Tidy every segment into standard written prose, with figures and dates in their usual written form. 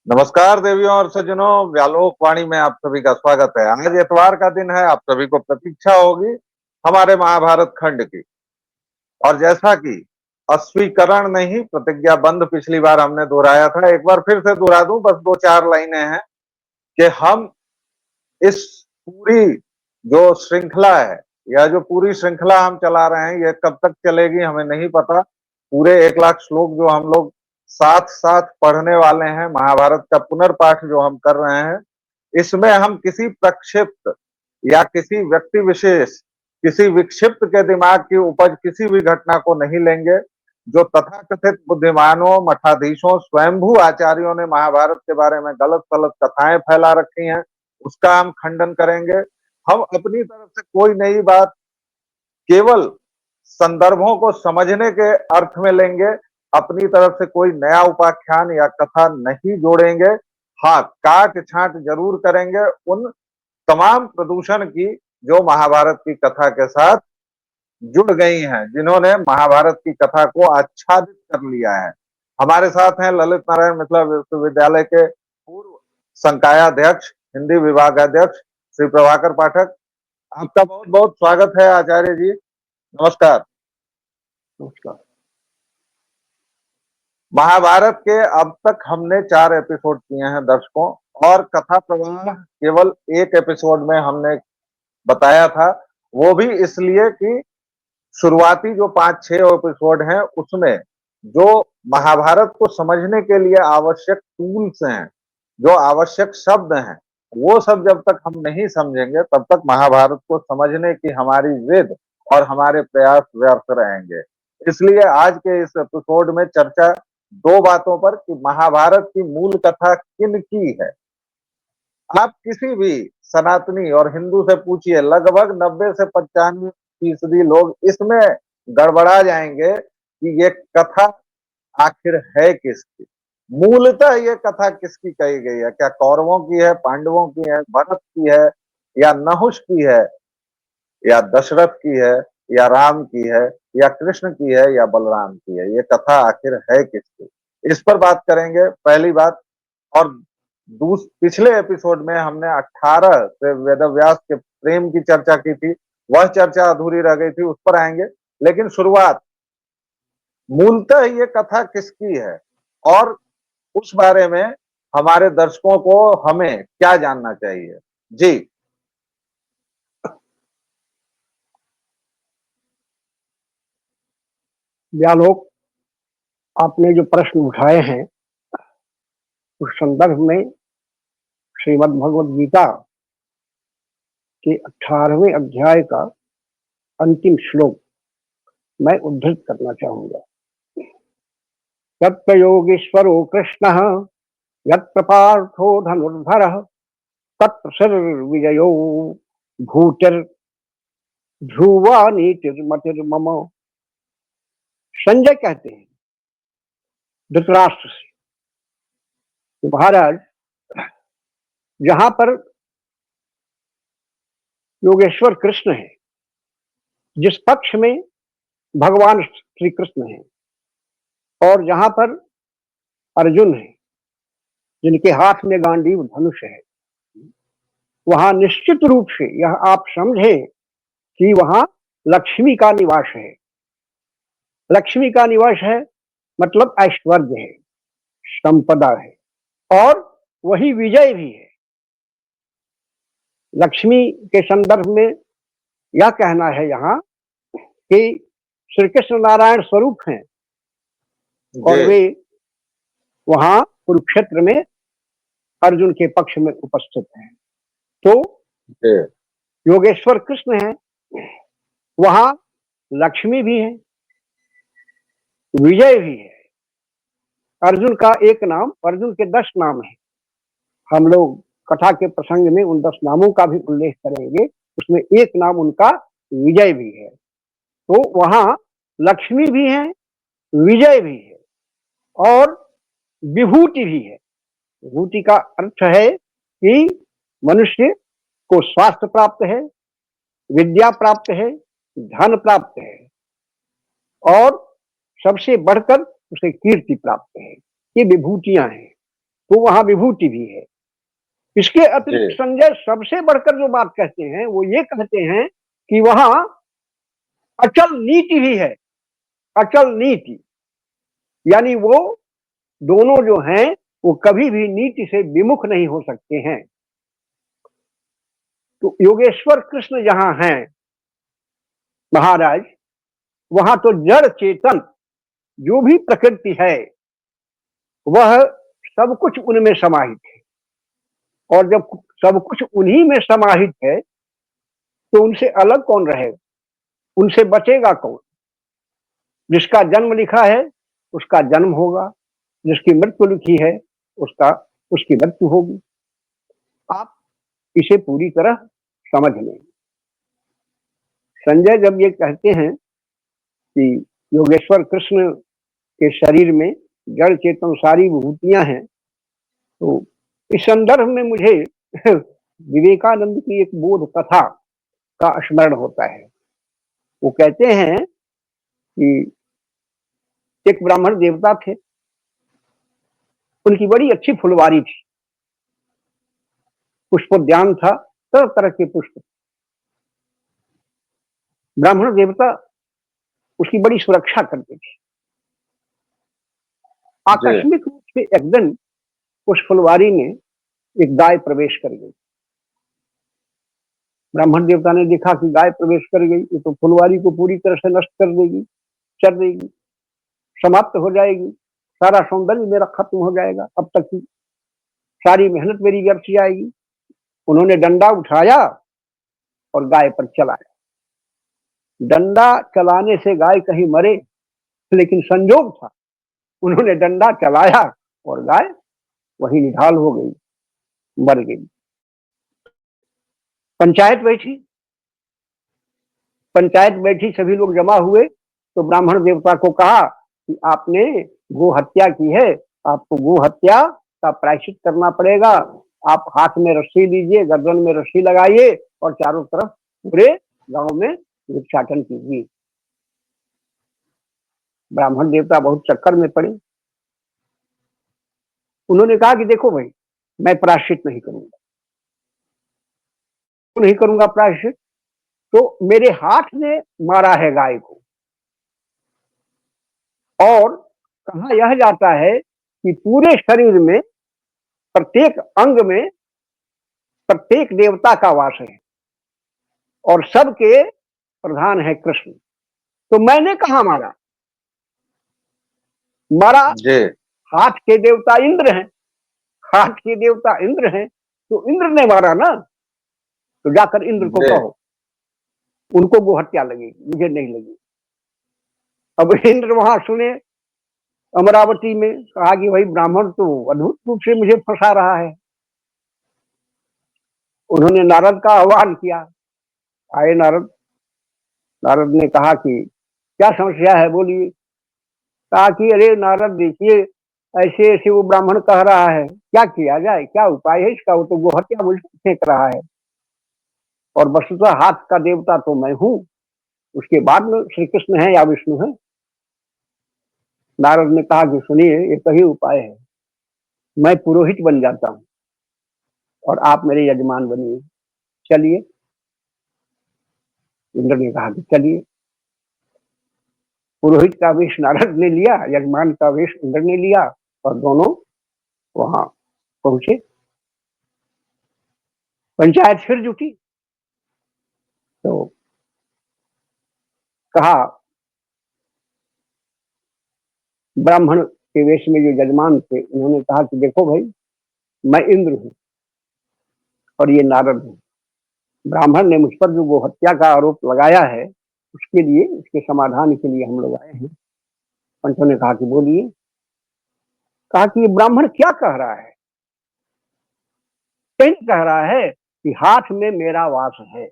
नमस्कार देवियों और सज्जनों, व्यालोक वाणी में आप सभी का स्वागत है। आज इतवार का दिन है, आप सभी को प्रतीक्षा होगी हमारे महाभारत खंड की। और जैसा कि अस्वीकरण नहीं प्रतिज्ञा बंध पिछली बार हमने दोहराया था, एक बार फिर से दोहरा दूं, बस दो चार लाइनें हैं कि हम इस पूरी जो श्रृंखला है या जो पूरी श्रृंखला हम चला रहे हैं, ये कब तक चलेगी हमें नहीं पता। पूरे 1 लाख श्लोक जो हम लोग साथ साथ पढ़ने वाले हैं, महाभारत का पुनर्पाठ जो हम कर रहे हैं, इसमें हम किसी प्रक्षिप्त या किसी व्यक्ति विशेष, किसी विक्षिप्त के दिमाग की उपज किसी भी घटना को नहीं लेंगे। जो तथाकथित बुद्धिमानों, मठाधीशों, स्वयंभू आचार्यों ने महाभारत के बारे में गलत सलत कथाएं फैला रखी हैं, उसका हम खंडन करेंगे। हम अपनी तरफ से कोई नई बात केवल संदर्भों को समझने के अर्थ में लेंगे, अपनी तरफ से कोई नया उपाख्यान या कथा नहीं जोड़ेंगे। हाँ, काट छांट जरूर करेंगे उन तमाम प्रदूषण की जो महाभारत की कथा के साथ जुड़ गई हैं, जिन्होंने महाभारत की कथा को आच्छादित कर लिया है। हमारे साथ हैं ललित नारायण मिथिला विश्वविद्यालय के पूर्व संकायाध्यक्ष, हिंदी विभागाध्यक्ष श्री प्रभाकर पाठक। आपका बहुत बहुत स्वागत है आचार्य जी, नमस्कार। नमस्कार। महाभारत के अब तक हमने 4 एपिसोड किए हैं दर्शकों, और कथा प्रवाह केवल एक एपिसोड में हमने बताया था, वो भी इसलिए कि शुरुआती जो 5-6 एपिसोड हैं उसमें जो महाभारत को समझने के लिए आवश्यक टूल्स हैं, जो आवश्यक शब्द हैं, वो सब जब तक हम नहीं समझेंगे तब तक महाभारत को समझने की हमारी जिद और हमारे प्रयास व्यर्थ रहेंगे। इसलिए आज के इस एपिसोड में चर्चा 2 बातों पर कि महाभारत की मूल कथा किन की है। आप किसी भी सनातनी और हिंदू से पूछिए, लगभग 90 से 95% लोग इसमें गड़बड़ा जाएंगे कि ये कथा आखिर है किसकी, मूलतः ये कथा किसकी कही गई है। क्या कौरवों की है, पांडवों की है, भरत की है, या नहुष की है, या दशरथ की है, या राम की है, या कृष्ण की है, या बलराम की है। ये कथा आखिर है किसकी, इस पर बात करेंगे, पहली बात। और पिछले एपिसोड में हमने 18 से वेदव्यास के प्रेम की चर्चा की थी, वह चर्चा अधूरी रह गई थी, उस पर आएंगे। लेकिन शुरुआत मूलतः ये कथा किसकी है और उस बारे में हमारे दर्शकों को हमें क्या जानना चाहिए। जी व्यालोक, आपने जो प्रश्न उठाए हैं उस संदर्भ में श्रीमद् भगवद गीता के 18वें अध्याय का अंतिम श्लोक मैं उद्धृत करना चाहूंगा। यत्र योगेश्वरो कृष्णः यत्र पार्थो धनुर्धरः तत्र सर्वविजयो भूतिर्ध्रुवा नीतिर्मतिर्मम। संजय कहते हैं धृतराष्ट्र से, महाराज जहां पर योगेश्वर कृष्ण है, जिस पक्ष में भगवान श्री कृष्ण है, और जहां पर अर्जुन है जिनके हाथ में गांडीव धनुष है, वहां निश्चित रूप से यह आप समझे कि वहां लक्ष्मी का निवास है। लक्ष्मी का निवास है मतलब ऐश्वर्य है, संपदा है, और वही विजय भी है। लक्ष्मी के संदर्भ में यह कहना है यहाँ कि श्री कृष्ण नारायण स्वरूप हैं और वे वहां कुरुक्षेत्र में अर्जुन के पक्ष में उपस्थित हैं। तो योगेश्वर कृष्ण है, वहां लक्ष्मी भी है, विजय भी है। अर्जुन का एक नाम, अर्जुन के 10 नाम है। हम लोग कथा के प्रसंग में उन 10 नामों का भी उल्लेख करेंगे, उसमें एक नाम उनका विजय भी है। तो वहां लक्ष्मी भी है, विजय भी है, और विभूति भी है। विभूति का अर्थ है कि मनुष्य को स्वास्थ्य प्राप्त है, विद्या प्राप्त है, धन प्राप्त है, और सबसे बढ़कर उसे कीर्ति प्राप्त है। ये विभूतियां हैं। तो वहां विभूति भी है। इसके अतिरिक्त जी संजय सबसे बढ़कर जो बात कहते हैं वो ये कहते हैं कि वहां अचल नीति भी है। अचल नीति यानी वो दोनों जो हैं वो कभी भी नीति से विमुख नहीं हो सकते हैं। तो योगेश्वर कृष्ण जहां हैं महाराज, वहां तो जड़ चेतन जो भी प्रकृति है वह सब कुछ उनमें समाहित है। और जब सब कुछ उन्हीं में समाहित है तो उनसे अलग कौन रहेगा, उनसे बचेगा कौन। जिसका जन्म लिखा है उसका जन्म होगा, जिसकी मृत्यु लिखी है उसकी मृत्यु होगी। आप इसे पूरी तरह समझ लें। संजय जब ये कहते हैं कि योगेश्वर कृष्ण के शरीर में जड़ चेतन सारी विभूतियां हैं, तो इस संदर्भ में मुझे विवेकानंद की एक बोध कथा का स्मरण होता है। वो कहते हैं कि एक ब्राह्मण देवता थे, उनकी बड़ी अच्छी फुलवारी थी, पुष्पोद्यान था, तरह तरह के पुष्प। ब्राह्मण देवता उसकी बड़ी सुरक्षा करते थे। जी आकस्मिक रूप से एक दिन उस फुलवारी में एक गाय प्रवेश कर गई। ब्राह्मण देवता ने देखा कि गाय प्रवेश कर गई, ये तो फुलवारी को पूरी तरह से नष्ट कर देगी, चर देगी, समाप्त हो जाएगी, सारा सौंदर्य मेरा खत्म हो जाएगा, अब तक की सारी मेहनत मेरी व्यर्थ जाएगी। उन्होंने डंडा उठाया और गाय पर चलाया। डंडा चलाने से गाय कहीं मरे, लेकिन संजोग था उन्होंने डंडा चलाया और गाय वही निढाल हो गई, मर गई। पंचायत बैठी, पंचायत बैठी, सभी लोग जमा हुए तो ब्राह्मण देवता को कहा कि आपने गो हत्या की है, आपको गो हत्या का प्रायश्चित करना पड़ेगा। आप हाथ में रस्सी लीजिए, गर्दन में रस्सी लगाइए और चारों तरफ पूरे गांव में भिक्षाटन कीजिए। ब्राह्मण देवता बहुत चक्कर में पड़े। उन्होंने कहा कि देखो भाई, मैं प्रायश्चित नहीं करूंगा, नहीं करूंगा प्रायश्चित, तो मेरे हाथ ने मारा है गाय को। और कहा यह जाता है कि पूरे शरीर में, प्रत्येक अंग में प्रत्येक देवता का वास है और सबके प्रधान है कृष्ण। तो मैंने कहा मारा, मारा जी हाथ के देवता इंद्र हैं, हाथ के देवता इंद्र हैं, तो इंद्र ने मारा ना, तो जाकर इंद्र को जी कहो, उनको वो हत्या लगेगी, मुझे नहीं लगी। अब इंद्र वहां सुने अमरावती में, कहा कि भाई ब्राह्मण तो अद्भुत रूप से मुझे फंसा रहा है। उन्होंने नारद का आह्वान किया। आए नारद। नारद ने कहा कि क्या समस्या है, बोलिए। कहा कि अरे नारद देखिए, ऐसे ऐसे वो ब्राह्मण कह रहा है, क्या किया जाए, क्या उपाय है इसका, वो तो गोहत्या मुझे फेंक रहा है और वस्तुतः हाथ का देवता तो मैं हूं, उसके बाद में श्री कृष्ण है या विष्णु है। नारद ने कहा कि सुनिए, ये सही उपाय है, मैं पुरोहित बन जाता हूं और आप मेरे यजमान बनिए, चलिए। इंद्र ने कहा कि चलिए। पुरोहित का वेश नारद ने लिया, यजमान का वेश इंद्र ने लिया और दोनों वहां पहुंचे। पंचायत फिर जुटी तो कहा, ब्राह्मण के वेश में जो यजमान थे उन्होंने कहा कि देखो भाई, मैं इंद्र हूं और ये नारद हूं। ब्राह्मण ने मुझ पर जो वो हत्या का आरोप लगाया है, उसके लिए, उसके समाधान के लिए हम लोग आए हैं। पंचों ने कहा कि बोलिए। कहा कि ये ब्राह्मण क्या कह रहा है, कहीं कह रहा है कि हाथ में मेरा वास है,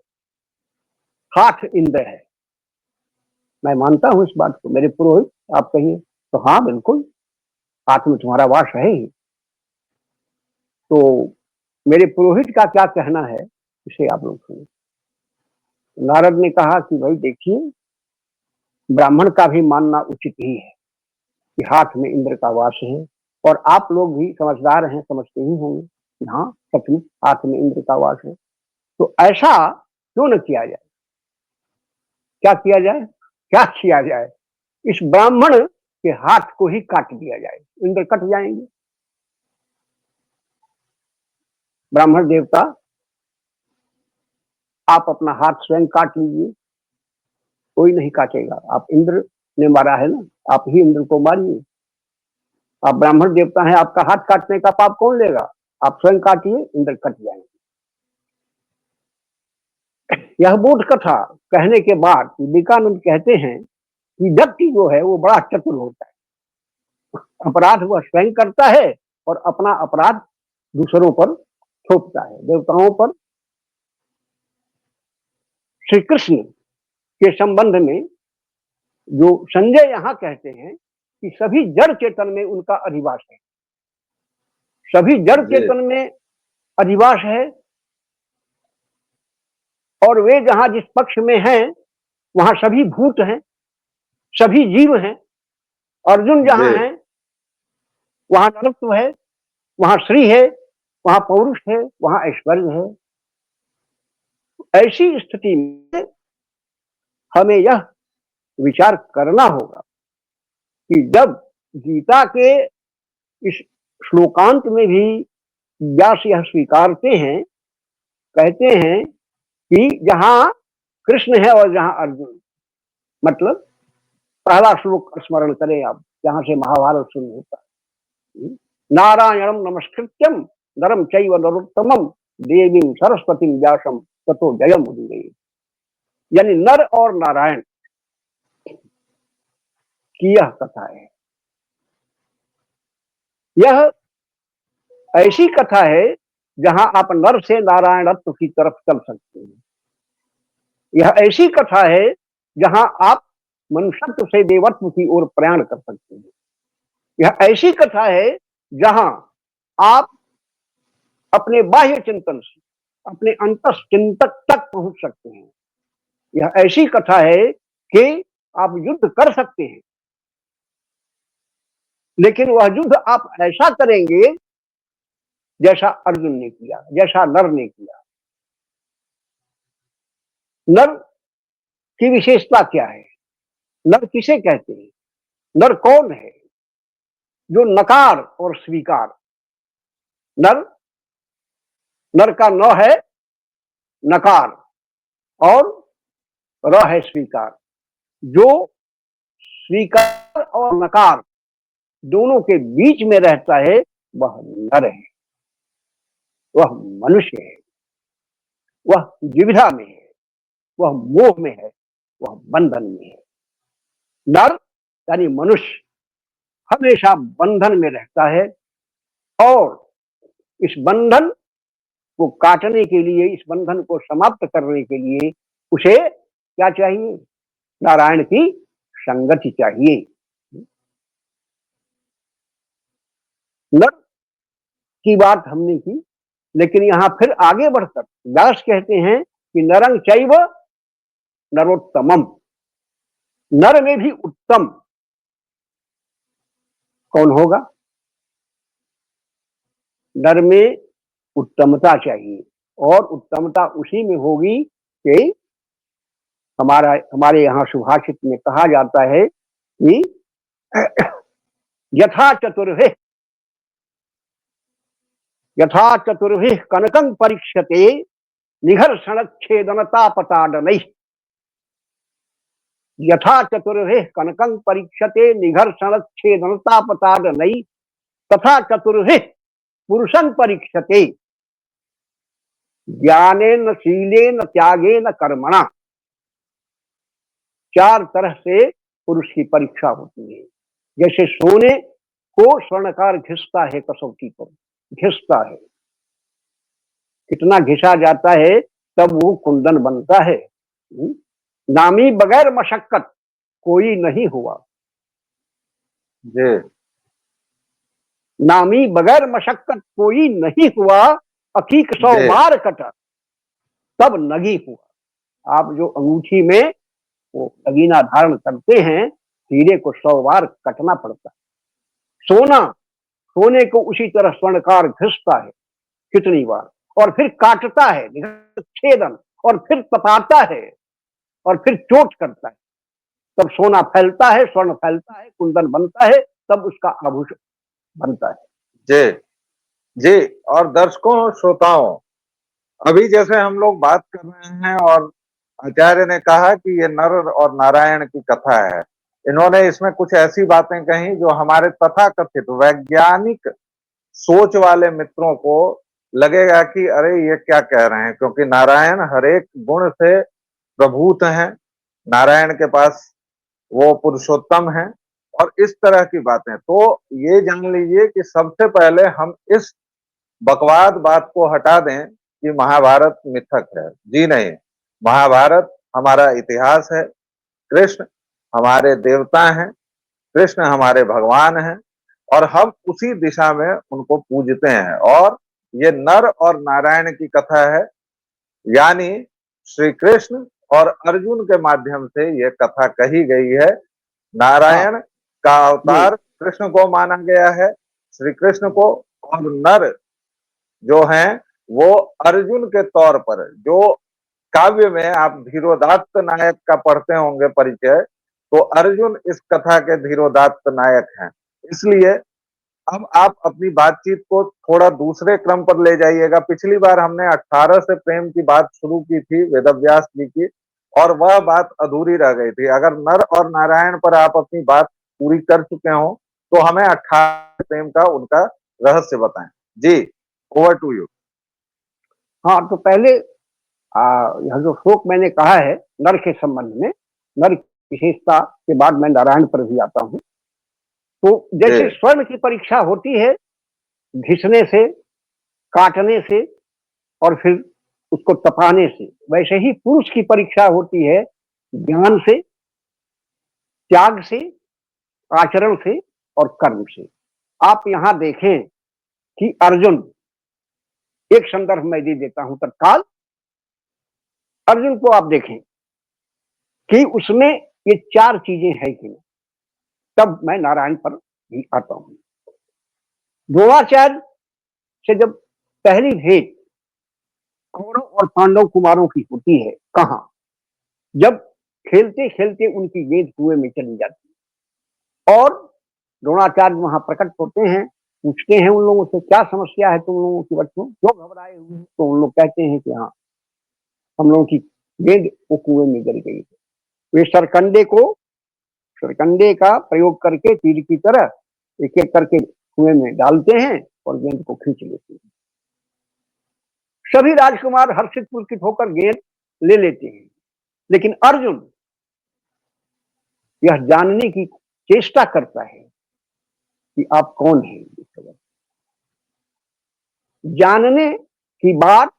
हाथ इंद्र है। मैं मानता हूं इस बात को, मेरे पुरोहित आप कहिए। तो हाँ बिल्कुल, हाथ में तुम्हारा वास है ही। तो मेरे पुरोहित का क्या कहना है, इसे आप लोग सुनिए। नारद ने कहा कि भाई देखिए, ब्राह्मण का भी मानना उचित ही है कि हाथ में इंद्र का वास है और आप लोग भी समझदार हैं, समझते ही होंगे कि हाँ सचमुच हाथ में इंद्र का वास है। तो ऐसा क्यों न किया जाए? क्या किया जाए? क्या किया जाए? इस ब्राह्मण के हाथ को ही काट दिया जाए, इंद्र कट जाएंगे। ब्राह्मण देवता, आप अपना हाथ स्वयं काट लीजिए, कोई नहीं काटेगा। आप इंद्र ने मारा है ना, आप ही इंद्र को मारिए। आप ब्राह्मण देवता हैं, आपका हाथ काटने का पाप कौन लेगा? आप स्वयं काटिए, इंद्र कट जाएंगे। यह बोध कथा कहने के बाद विवेकानंद कहते हैं कि व्यक्ति जो है वो बड़ा चतुर होता है। अपराध वह स्वयं करता है और अपना अपराध दूसरों पर थोपता है, देवताओं पर। श्री कृष्ण के संबंध में जो संजय यहां कहते हैं कि सभी जड़ चेतन में उनका अधिवास है, सभी जड़ चेतन में अधिवास है, और वे जहां जिस पक्ष में हैं वहां सभी भूत हैं, सभी जीव हैं। अर्जुन जहां है वहां नरत्व है, वहां श्री है, वहां पौरुष है, वहां ऐश्वर्य है। ऐसी स्थिति में हमें यह विचार करना होगा कि जब गीता के इस श्लोकांत में भी व्यास यह स्वीकारते हैं, कहते हैं कि जहां कृष्ण है और जहां अर्जुन, मतलब पहला श्लोक स्मरण करें आप, जहां से महाभारत शुरू होता है। नारायणम नमस्कृत्यम नरम चैव नरोत्तमम देवीं सरस्वती व्यासम ततो जयम उदीरयेत्। यानी नर और नारायण की यह कथा है। यह ऐसी कथा है जहां आप नर से नारायणत्व की तरफ चल सकते हैं। यह ऐसी कथा है जहां आप मनुष्यत्व से देवत्व की ओर प्रयाण कर सकते हैं। यह ऐसी कथा है जहां आप अपने बाह्य चिंतन से अपने अंतस चिंतक तक पहुंच सकते हैं। यह ऐसी कथा है कि आप युद्ध कर सकते हैं, लेकिन वह युद्ध आप ऐसा करेंगे जैसा अर्जुन ने किया, जैसा नर ने किया। नर की विशेषता क्या है? नर किसे कहते हैं? नर कौन है? जो नकार और स्वीकार। नर, नर का न है नकार और र है स्वीकार। जो स्वीकार और नकार दोनों के बीच में रहता है वह नर है, वह मनुष्य है, वह दुविधा में है, वह मोह में है, वह बंधन में है। नर यानी मनुष्य हमेशा बंधन में रहता है, और इस बंधन को काटने के लिए, इस बंधन को समाप्त करने के लिए उसे क्या चाहिए? नारायण की संगति चाहिए। नर की बात हमने की, लेकिन यहां फिर आगे बढ़कर व्यास कहते हैं कि नरं चैव नरोत्तमम। नर में भी उत्तम कौन होगा? नर में उत्तमता चाहिए, और उत्तमता उसी में होगी कि हमारे यहाँ सुभाषित में कहा जाता है कि यथा चतुर्भिः कनकं परीक्षते निघर्षणच्छेदनतापताडनैः। यथा चतुर्भिः कनकं परीक्षते निघर्षणच्छेदनतापताडनैः तथा चतुर्भिः पुरुषं परीक्षते ज्ञानेन शीलेन त्यागेन कर्मणा। चार तरह से पुरुष की परीक्षा होती है। जैसे सोने को स्वर्णकार घिसता है, कसौटी पर घिसता है, कितना घिसा जाता है तब वो कुंदन बनता है। नामी बगैर मशक्कत कोई नहीं हुआ। नामी बगैर मशक्कत कोई नहीं हुआ, अकीक 100 बार कटा तब नगी हुआ। आप जो अंगूठी में वो नगीना धारण करते हैं, हीरे को 100 बार कटना पड़ता है। सोना सोने को उसी तरह स्वर्णकार घिसता है कितनी बार, और फिर काटता है छेदन, और फिर तपाता है, और फिर चोट करता है, तब सोना फैलता है, स्वर्ण फैलता है, कुंदन बनता है, तब उसका आभूषण बनता है। जी जी। और दर्शकों श्रोताओं, अभी जैसे हम लोग बात कर रहे हैं और आचार्य ने कहा कि ये नर और नारायण की कथा है, इन्होंने इसमें कुछ ऐसी बातें कही जो हमारे तथाकथित वैज्ञानिक सोच वाले मित्रों को लगेगा कि अरे ये क्या कह रहे हैं, क्योंकि नारायण हरेक गुण से प्रभूत हैं, नारायण के पास वो पुरुषोत्तम है, और इस तरह की बातें। तो ये जान लीजिए कि सबसे पहले हम इस बकवाद बात को हटा दें कि महाभारत मिथक है। जी नहीं, महाभारत हमारा इतिहास है, कृष्ण हमारे देवता हैं, कृष्ण हमारे भगवान हैं, और हम उसी दिशा में उनको पूजते हैं। और ये नर और नारायण की कथा है, यानी श्री कृष्ण और अर्जुन के माध्यम से ये कथा कही गई है। हाँ नारायण का जी अवतार कृष्ण को माना गया है, श्री कृष्ण को, और नर जो हैं वो अर्जुन के तौर पर, जो काव्य में आप धीरोदात्त नायक का पढ़ते होंगे परिचय, तो अर्जुन इस कथा के धीरोदात्त नायक हैं। इसलिए अब आप अपनी बातचीत को थोड़ा दूसरे क्रम पर ले जाइएगा। पिछली बार हमने 18 से प्रेम की बात शुरू की थी वेदव्यास जी की, और वह बात अधूरी रह गई थी। अगर नर और नारायण पर आप अपनी बात पूरी कर चुके हो तो हमें 18 प्रेम का उनका रहस्य बताएं। जी, ओवर टू यू। हाँ, तो पहले यह जो श्लोक मैंने कहा है नर के संबंध में, नर की विशेषता के बाद मैं नारायण पर भी आता हूँ। तो जैसे जी स्वर्ण की परीक्षा होती है घिसने से, काटने से, और फिर उसको तपाने से, वैसे ही पुरुष की परीक्षा होती है ज्ञान से, त्याग से, आचरण से और कर्म से। आप यहां देखें कि अर्जुन, एक संदर्भ मैं दे देता हूं तत्काल। अर्जुन को आप देखें कि उसमें ये चार चीजें हैं कि नहीं, तब मैं नारायण पर भी आता हूं। द्रोणाचार्य से जब पहली भेंट कौरव और पांडव कुमारों की होती है, कहा जब खेलते खेलते उनकी गेंद कुएं में चली जाती है, और द्रोणाचार्य वहां प्रकट होते हैं, पूछते हैं उन लोगों से क्या समस्या है तुम लोगों की, बच्चों क्यों घबराए हुए, तो उन लोग कहते हैं कि हाँ, हम लोगों की गेंद वो कुएं में गिर गई। वे सरकंडे का प्रयोग करके तीर की तरह एक एक करके कुएं में डालते हैं और गेंद को खींच लेते हैं। सभी राजकुमार हर्षित पुलकित होकर गेंद ले लेते हैं, लेकिन अर्जुन यह जानने की चेष्टा करता है कि आप कौन हैं। जानने की बात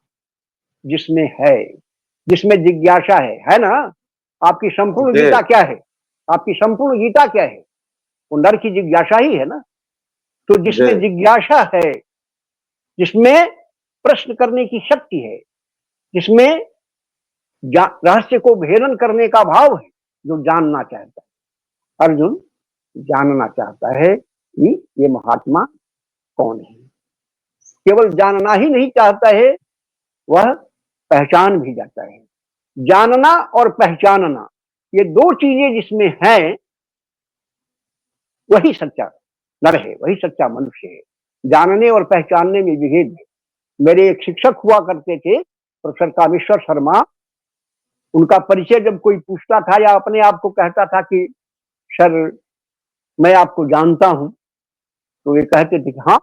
जिसमें है, जिसमें जिज्ञासा है ना। आपकी संपूर्ण जी गीता क्या है? आपकी संपूर्ण गीता क्या है? वो नर की जिज्ञासा ही है ना। तो जी जिसमें जिज्ञासा है, जिसमें प्रश्न करने की शक्ति है, जिसमें रहस्य को भेदन करने का भाव है, जो जानना चाहता है, अर्जुन जानना चाहता है कि ये महात्मा कौन है। केवल जानना ही नहीं चाहता है, वह पहचान भी जाता है। जानना और पहचानना, ये दो चीजें जिसमें हैं, वही सच्चा नर है, वही सच्चा मनुष्य है। जानने और पहचानने में विभेद है। मेरे एक शिक्षक हुआ करते थे, प्रोफेसर कामेश्वर शर्मा। उनका परिचय जब कोई पूछता था या अपने आप को कहता था कि सर मैं आपको जानता हूं, तो वे कहते थे कि हाँ,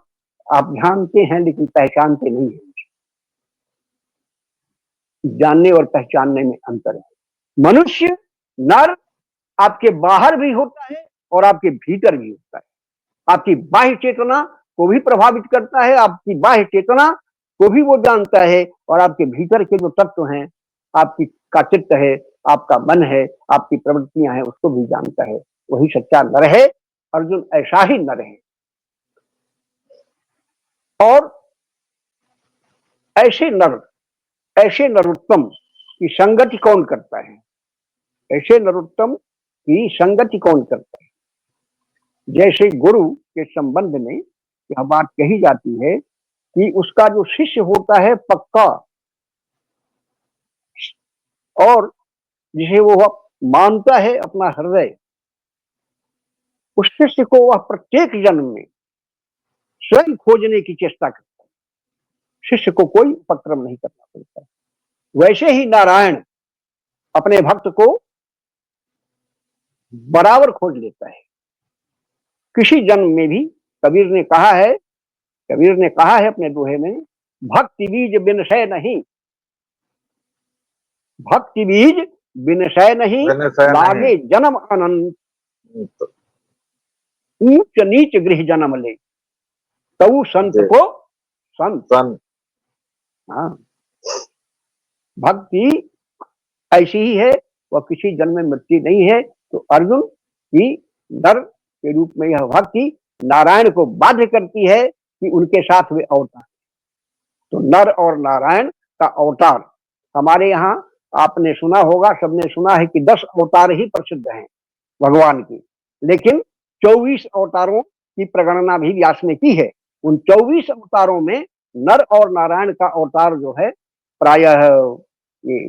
आप जानते हैं लेकिन पहचानते नहीं हैं। जानने और पहचानने में अंतर है। मनुष्य, नर, आपके बाहर भी होता है और आपके भीतर भी होता है। आपकी बाह्य चेतना को भी प्रभावित करता है, आपकी बाह्य चेतना को भी वो जानता है, और आपके भीतर के जो तत्व हैं, आपकी का चित्त है, आपका मन है, आपकी प्रवृत्तियां हैं, उसको भी जानता है। वही सच्चा नर है। अर्जुन ऐसा ही नर है। और ऐसे नर, ऐसे नरोत्तम की संगति कौन करता है? ऐसे नरोत्तम की संगति कौन करता है? जैसे गुरु के संबंध में यह बात कही जाती है कि उसका जो शिष्य होता है पक्का और जिसे वो मानता है अपना हृदय, उस शिष्य को वह प्रत्येक जन्म में स्वयं खोजने की चेष्टा करता है। शिष्य को कोई उपक्रम नहीं करना पड़ता। वैसे ही नारायण अपने भक्त को बराबर खोज लेता है। किसी जन्म में भी कबीर ने कहा है अपने दोहे में, भक्ति बीज बिनसै नहीं, भक्ति बीज बिनसै नहीं, विनय लागे नहीं। जन्म अनंत, ऊंच नीच गृह जन्म ले, तऊ संत जी, को संत। सन। हाँ, भक्ति ऐसी ही है, वह किसी जन्म में मृत्यु नहीं है। तो अर्जुन की नर के रूप में यह भक्ति नारायण को बाध्य करती है कि उनके साथ वे अवतार। तो नर और नारायण का अवतार हमारे यहाँ आपने सुना होगा, सबने सुना है कि 10 अवतार ही प्रसिद्ध हैं भगवान की, लेकिन 24 अवतारों की प्रगणना भी व्यास ने की है। उन 24 अवतारों में नर और नारायण का अवतार जो है प्रायः ये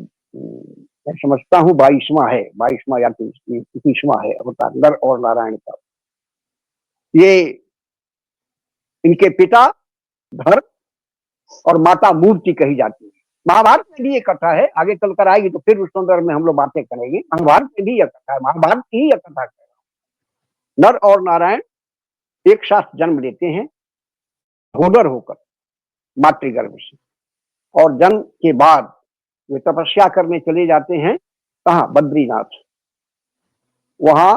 मैं समझता हूँ 22वां है, 22वां या 21वां है अवतार नर और नारायण का। ये इनके पिता धर्म और माता मूर्ति कही जाती है। महाभारत में भी ये कथा है, आगे चल कर आएगी तो फिर उस संदर्भ में हम लोग बातें करेंगे। महाभारत में भी यह कथा है, महाभारत की ही यह कथा है। नर और नारायण एक साथ जन्म लेते हैं होनर होकर मातृगर्भ से, और जन्म के बाद वे तपस्या करने चले जाते हैं कहाँ, बद्रीनाथ। वहां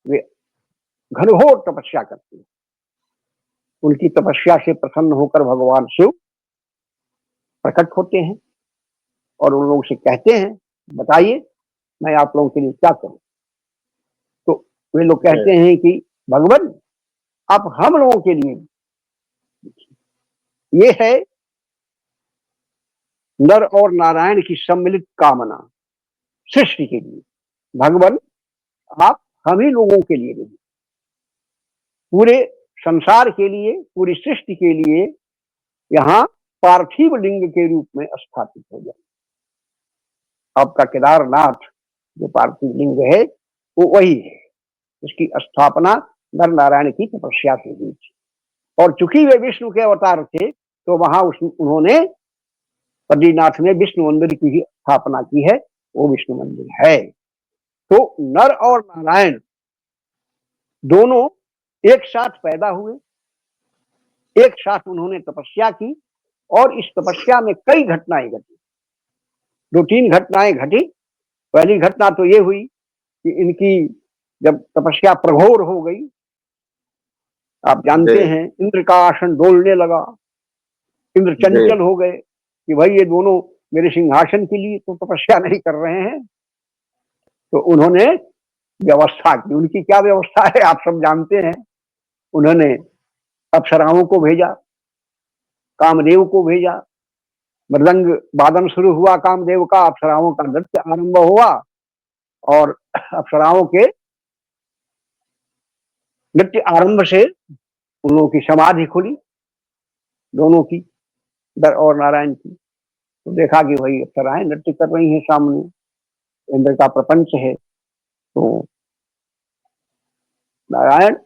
वे घनघोर तपस्या करते हैं। उनकी तपस्या से प्रसन्न होकर भगवान शिव प्रकट होते हैं और उन लोगों से कहते हैं, बताइए मैं आप लोगों के लिए क्या करूं। तो वे लोग कहते हैं कि भगवान आप हम लोगों के लिए, ये है नर और नारायण की सम्मिलित कामना सृष्टि के लिए। भगवान आप हम ही लोगों के लिए नहीं, पूरे संसार के लिए, पूरी सृष्टि के लिए यहाँ पार्थिव लिंग के रूप में स्थापित हो जाए। आपका केदारनाथ जो पार्थिव लिंग है वो वही है, इसकी स्थापना नर नारायण की तपस्या से हुई थी। और चूंकि वे विष्णु के अवतार थे तो वहां उन्होंने बद्रीनाथ में विष्णु मंदिर की भी स्थापना की है, वो विष्णु मंदिर है। तो नर और नारायण दोनों एक साथ पैदा हुए, एक साथ उन्होंने तपस्या की, और इस तपस्या में कई घटनाएं घटी। 2-3 घटनाएं घटी। पहली घटना तो ये हुई कि इनकी जब तपस्या प्रघोर हो गई, आप जानते हैं इंद्र का आसन डोलने लगा, इंद्र चंचल हो गए कि भाई ये दोनों मेरे सिंहासन के लिए तो तपस्या नहीं कर रहे हैं। तो उन्होंने व्यवस्था की। उनकी क्या व्यवस्था है आप सब जानते हैं। उन्होंने अप्सराओं को भेजा, कामदेव को भेजा, मृदंग वादन शुरू हुआ कामदेव का, अप्सराओं का नृत्य आरंभ हुआ, और अप्सराओं के नृत्य आरंभ से उन लोगों की समाधि खुली, दोनों की, नर और नारायण की। तो देखा कि भाई अप्सराएं नृत्य कर रही हैं सामने, इंद्र का प्रपंच है। तो नारायण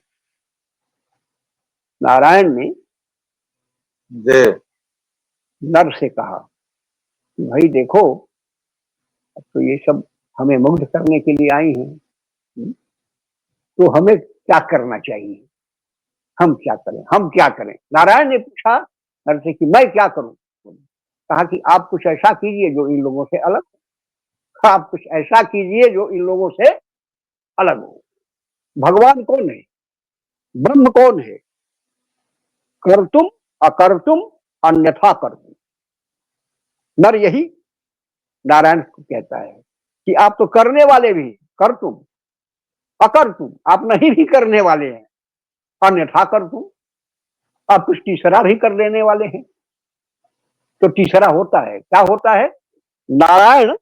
ने नर से कहा कि भाई देखो, अब तो ये सब हमें मुग्ध करने के लिए आई हैं, तो हमें क्या करना चाहिए, हम क्या करें। नारायण ने पूछा नर से कि मैं क्या करूं। कहा कि आप कुछ ऐसा कीजिए जो इन लोगों से अलग हो, आप कुछ ऐसा कीजिए जो इन लोगों से अलग हो। भगवान कौन है, ब्रह्म कौन है, कर्तुम अकर्तुम अन्यथा कर्तुम। नर यही नारायण को कहता है कि आप तो करने वाले भी, कर्तुम अकर्तुम, आप नहीं भी करने वाले हैं, अन्यथा कर्तुम, आप कुछ तीसरा भी कर लेने वाले हैं। तो तीसरा होता है, क्या होता है, नारायण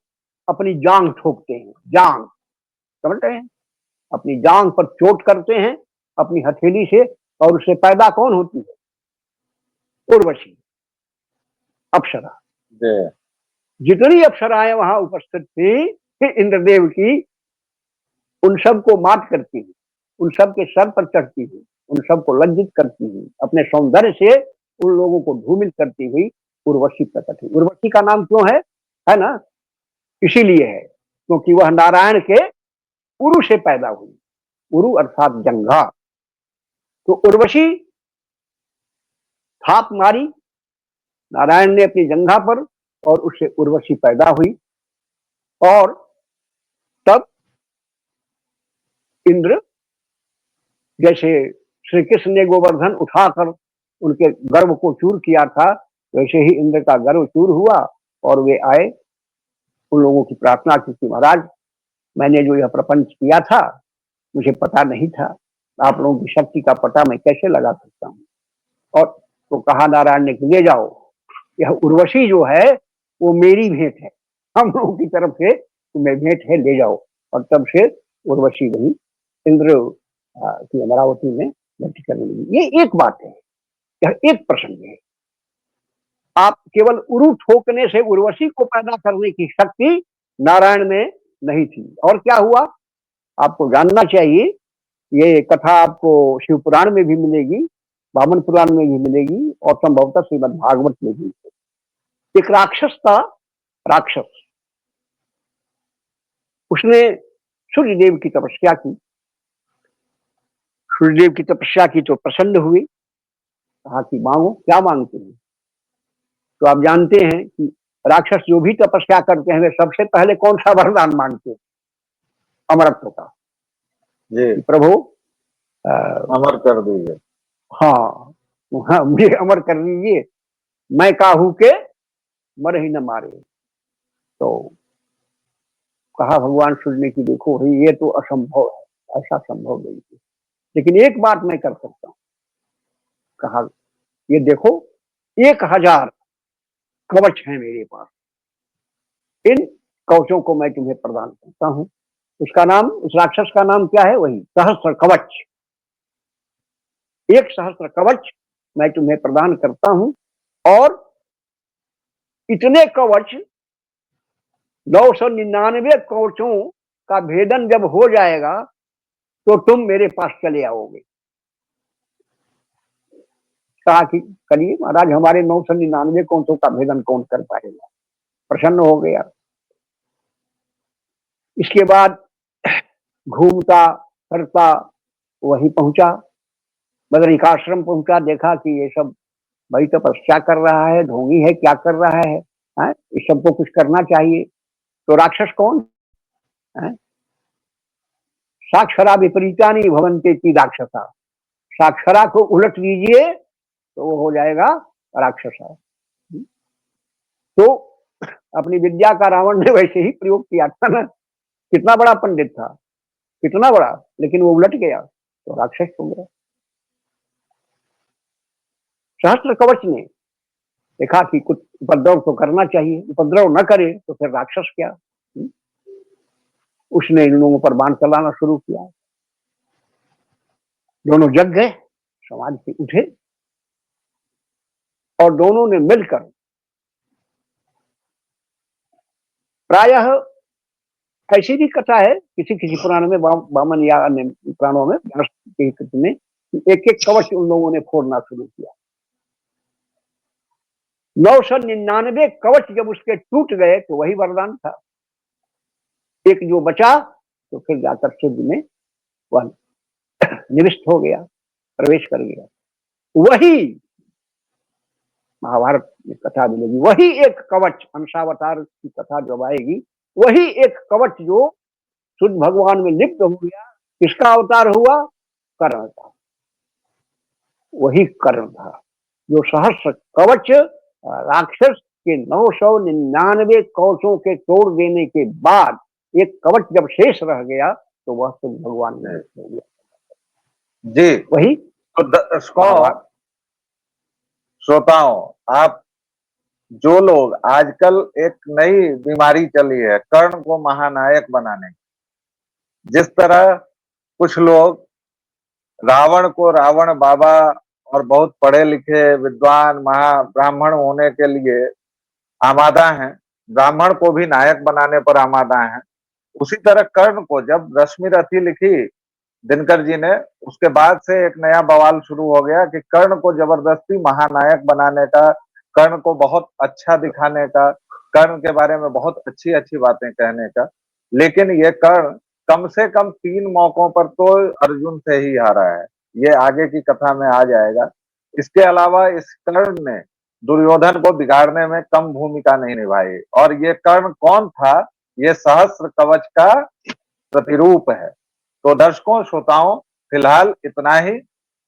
अपनी जांग ठोकते हैं, जांग, समझ रहे हैं, अपनी जांग पर चोट करते हैं अपनी हथेली से, और उससे पैदा कौन होती है, उर्वशी अप्सरा। जी, जितनी अप्सराएं वहां उपस्थित थी इंद्रदेव की, उन सबको मात करती हुई, उन सब के सर पर चढ़ती हुई, उन सबको लज्जित करती हुई, अपने सौंदर्य से उन लोगों को धूमिल करती हुई उर्वशी प्रकट हुई। उर्वशी का नाम क्यों है ना, इसीलिए है क्योंकि वह नारायण के उरु से पैदा हुई। उरु अर्थात जंघा। तो उर्वशी थाप मारी नारायण ने अपनी जंघा पर, और उससे उर्वशी पैदा हुई। और तब इंद्र, जैसे श्री कृष्ण ने गोवर्धन उठाकर उनके गर्व को चूर किया था, वैसे ही इंद्र का गर्व चूर हुआ और वे आए, उन लोगों की प्रार्थना की कि महाराज, मैंने जो यह प्रपंच किया था मुझे पता नहीं था, आप लोगों की शक्ति का पता मैं कैसे लगा सकता हूँ। और तो कहा नारायण ने कि ले जाओ, यह उर्वशी जो है वो मेरी भेंट है, हम लोगों की तरफ से तुम्हें भेंट है, ले जाओ। और तब से उर्वशी वही इंद्र की अमरावती में भक्ति करने लगी। ये एक बात है, यह एक प्रसंग है। आप केवल उरु ठोकने से उर्वशी को पैदा करने की शक्ति नारायण में नहीं थी। और क्या हुआ आपको जानना चाहिए, ये कथा आपको शिव पुराण में भी मिलेगी, वामन पुराण में भी मिलेगी, और संभवतः श्रीमद् भागवत में भी। एक राक्षस था, राक्षस, उसने सूर्यदेव की तपस्या की। सूर्यदेव की तपस्या की तो प्रसन्न हुए, कहा कि मांगो, क्या मांगते हैं। तो आप जानते हैं कि राक्षस जो भी तपस्या करते हैं वे सबसे पहले कौन सा वरदान मांगते हैं, अमरत्व का। जी, प्रभु अमर कर दीजिए। हाँ, हाँ मुझे अमर कर दीजिए, मैं काहू के मर ही न मारे। तो कहा भगवान सूर्य ने कि देखो भाई, ये तो असंभव है, ऐसा संभव नहीं है, लेकिन एक बात मैं कर सकता हूँ। कहा ये देखो, 1000 कवच हैं मेरे पास, इन कवचों को मैं तुम्हें प्रदान करता हूँ। उसका नाम, उस राक्षस का नाम क्या है, वही सहस्त्र कवच। 1 सहस्त्र कवच मैं तुम्हें प्रदान करता हूँ, और इतने कवच 999 कवचों का भेदन जब हो जाएगा तो तुम मेरे पास चले आओगे। कहा कि करिए महाराज, हमारे 999 कवचों का भेदन कौन कर पाएगा। प्रसन्न हो गया। इसके बाद घूमता करता वही पहुंचा, बदरिकाश्रम पहुंचा, देखा कि ये सब भाई तपस्या कर रहा है, ढोंगी है, क्या कर रहा है, इस सबको कुछ करना चाहिए। तो राक्षस कौन है, साक्षरा विपरीतानि भवन्ते की राक्षसा, साक्षरा को उलट लीजिए तो वो हो जाएगा राक्षसा। तो अपनी विद्या का रावण ने वैसे ही प्रयोग किया था ना, कितना बड़ा पंडित था, कितना बड़ा, लेकिन वो उलट गया तो राक्षस हो गया। सहस्त्र कवच ने देखा कि कुछ उपद्रव तो करना चाहिए, उपद्रव न करे तो फिर राक्षस क्या। उसने इन लोगों पर बाण चलाना शुरू किया। दोनों जग गए, समाज से उठे, और दोनों ने मिलकर, प्रायः ऐसी भी कथा है किसी किसी पुराण में, वामन या अन्य पुराणों में, में एक एक कवच उन लोगों ने फोड़ना शुरू किया। 999 कवच जब उसके टूट गए तो वही वरदान था। एक जो बचा तो फिर जाकर सूर्य में वह निविष्ट हो गया, प्रवेश कर गया। वही महाभारत में कथा मिलेगी, वही एक कवच, अंशावतार की कथा जब आएगी, वही एक कवच जो सूर्य भगवान में लिप्त हो गया। किसका अवतार हुआ, कर्ण का। वही कर्ण था जो सहस्त्र कवच राक्षस के 999 कवचों के तोड़ देने के बाद एक कवच जब शेष रह गया तो वह सूर्य भगवान में हो गया। जी, वही तो दर्शकों, श्रोताओं, आप जो लोग आजकल एक नई बीमारी चली है कर्ण को महानायक बनाने की, जिस तरह कुछ लोग रावण को रावण बाबा और बहुत पढ़े लिखे विद्वान ब्राह्मण होने के लिए आमादा हैं, ब्राह्मण को भी नायक बनाने पर आमादा हैं। उसी तरह कर्ण को जब रश्मि रथी लिखी दिनकर जी ने, उसके बाद से एक नया बवाल शुरू हो गया कि कर्ण को जबरदस्ती महानायक बनाने का, कर्ण को बहुत अच्छा दिखाने का, कर्ण के बारे में बहुत अच्छी अच्छी बातें कहने का। लेकिन ये कर्ण कम से कम 3 मौकों पर तो अर्जुन से ही हारा है, ये आगे की कथा में आ जाएगा। इसके अलावा इस कर्ण ने दुर्योधन को बिगाड़ने में कम भूमिका नहीं निभाई। और ये कर्ण कौन था? ये सहस्त्र कवच का प्रतिरूप है। तो दर्शकों श्रोताओं, फिलहाल इतना ही।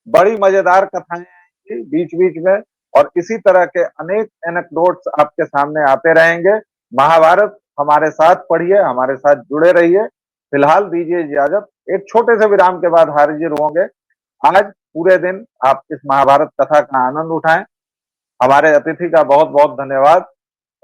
बड़ी मजेदार कथाएं आएंगी बीच बीच में, और इसी तरह के अनेक एनेक्डोट्स आपके सामने आते रहेंगे। महाभारत हमारे साथ पढ़िए, हमारे साथ जुड़े रहिए। फिलहाल दीजिए इजाजत, एक छोटे से विराम के बाद हाजिर होंगे। आज पूरे दिन आप इस महाभारत कथा का आनंद उठाएं। हमारे अतिथि का बहुत बहुत धन्यवाद।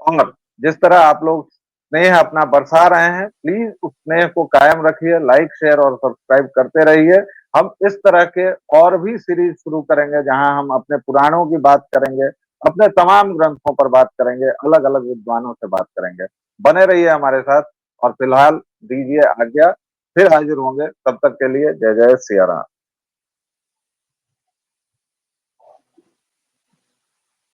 और जिस तरह आप लोग स्नेह अपना बरसा रहे हैं, प्लीज उस स्नेह को कायम रखिए, लाइक शेयर और सब्सक्राइब करते रहिए। हम इस तरह के और भी सीरीज शुरू करेंगे जहां हम अपने पुराणों की बात करेंगे, अपने तमाम ग्रंथों पर बात करेंगे, अलग अलग विद्वानों से बात करेंगे। बने रहिए हमारे साथ। और फिलहाल दीजिए आज्ञा, फिर हाजिर होंगे। तब तक के लिए जय जय सिया राम।